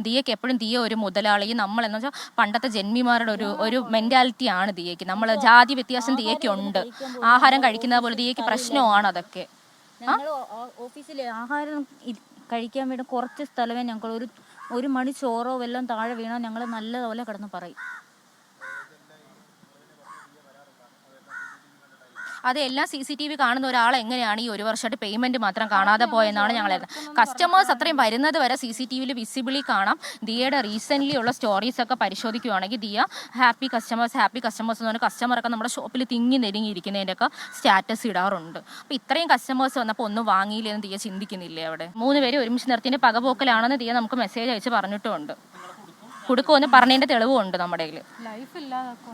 ദിയയ്ക്ക് എപ്പോഴും ദിയ ഒരു മുതലാളി, നമ്മളെന്ന് വെച്ചാൽ പണ്ടത്തെ ജന്മിമാരുടെ ഒരു മെന്റാലിറ്റിയാണ് ദിയയ്ക്ക്. നമ്മൾ ജാതി വ്യത്യാസം ദിയയ്ക്കുണ്ട്. ആഹാരം കഴിക്കുന്ന പോലെ ദിയയ്ക്ക് പ്രശ്നമാണ് അതൊക്കെ. ഓഫീസിൽ ആഹാരം കഴിക്കാൻ വേണ്ടി കുറച്ച് സ്ഥലമേ ഞങ്ങൾ ഒരു മണി ചോറോ വല്ലതും താഴെ വീണോ ഞങ്ങൾ നല്ലതുപോലെ കിടന്ന് പറയും. അത് എല്ലാം CCTV കാണുന്ന ഒരാൾ എങ്ങനെയാണ് ഈ ഒരു വർഷമായിട്ട് പേയ്മെന്റ് മാത്രം കാണാതെ പോയെന്നാണ് ഞങ്ങൾ കസ്റ്റമേഴ്സ് അത്രയും വരുന്നത് വരെ CCTVയിൽ വിസിബിളി കാണാം. ദിയയുടെ റീസെന്റ് ഉള്ള സ്റ്റോറീസ് ഒക്കെ പരിശോധിക്കുകയാണെങ്കിൽ ദിയ ഹാപ്പി കസ്റ്റമേഴ്സ് എന്ന് പറഞ്ഞാൽ കസ്റ്റമറൊക്കെ നമ്മുടെ ഷോപ്പിൽ തിങ്ങി നെരുങ്ങിയിരിക്കുന്നതിൻ്റെയൊക്കെ സ്റ്റാറ്റസ് ഇടാറുണ്ട്. അപ്പോൾ ഇത്രയും കസ്റ്റമേഴ്സ് വന്നപ്പോൾ ഒന്നും വാങ്ങിയില്ലെന്ന് ദിയ ചിന്തിക്കുന്നില്ലേ? അവിടെ 3 പേര് ഒരുമിച്ച് നിർത്തിൻ്റെ പകപോക്കലാണെന്ന് ദിയ നമുക്ക് മെസ്സേജ് അയച്ച് പറഞ്ഞിട്ടുമുണ്ട്. കൊടുക്കുമെന്ന് പറഞ്ഞതിൻ്റെ തെളിവുണ്ട് നമ്മുടെ കയ്യിൽ.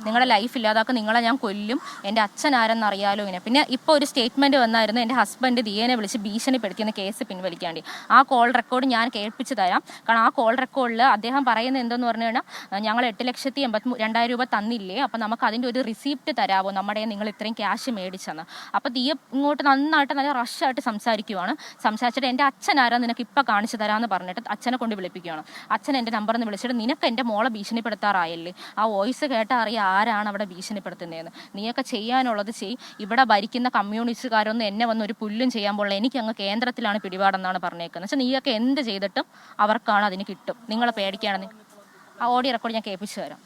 നിങ്ങളുടെ ലൈഫ് ഇല്ലാതാക്കും, നിങ്ങളെ ഞാൻ കൊല്ലും, എൻ്റെ അച്ഛൻ ആരെന്നറിയാലോ ഇങ്ങനെ. പിന്നെ ഇപ്പോൾ ഒരു സ്റ്റേറ്റ്മെൻറ്റ് വന്നായിരുന്നു, എൻ്റെ ഹസ്ബൻഡ് ദിയേനെ വിളിച്ച് ഭീഷണിപ്പെടുത്തിയെന്ന് കേസ് പിൻവലിക്കാണ്ടി. ആ കോൾ റെക്കോർഡ് ഞാൻ കേൾപ്പിച്ച് തരാം. കാരണം ആ കോൾ റെക്കോർഡിൽ അദ്ദേഹം പറയുന്നത് എന്തെന്ന് പറഞ്ഞു കഴിഞ്ഞാൽ, ഞങ്ങൾ 8,82,000 രൂപ തന്നില്ലേ, അപ്പം നമുക്ക് അതിൻ്റെ ഒരു റിസീപ്റ്റ് തരാമോ, നമ്മുടെ നിങ്ങൾ ഇത്രയും ക്യാഷ് മേടിച്ചെന്ന്. അപ്പോൾ ദിയ ഇങ്ങോട്ട് നന്നായിട്ട് നല്ല റഷായിട്ട് സംസാരിച്ചിട്ട് എൻ്റെ അച്ഛൻ ആരാ നിനക്ക് ഇപ്പം കാണിച്ചു തരാമെന്ന് പറഞ്ഞിട്ട് അച്ഛനെ കൊണ്ട് വിളിപ്പിക്കുകയാണ്. അച്ഛൻ എൻ്റെ നമ്പറിൽ നിന്ന് വിളിച്ചിട്ട് നിനക്ക് എൻ്റെ മോളെ ഭീഷണിപ്പെടുത്താറായല്ലേ, ആ വോയിസ് കേട്ടാൽ അറിയാം ആരാണ് അവിടെ ഭീഷണിപ്പെടുത്തുന്നതെന്ന്. നീയൊക്കെ ചെയ്യാനുള്ളത് ഇവിടെ ഭരിക്കുന്ന കമ്മ്യൂണിസ്റ്റുകാരൊന്നും എന്നെ വന്ന് ഒരു പുല്ലും ചെയ്യാൻ പോലുള്ള, എനിക്ക് അങ്ങ് കേന്ദ്രത്തിലാണ് പിടിപാടെന്നാണ് പറഞ്ഞേക്കുന്നത്. വെച്ചാൽ നീയൊക്കെ എന്ത് ചെയ്തിട്ടും അവർക്കാണ് അതിന് കിട്ടും. നിങ്ങളെ പേടിക്കുകയാണെന്ന് ആ ഓഡിയോ റെക്കോർഡ് ഞാൻ കേൾപ്പിച്ചു തരാം.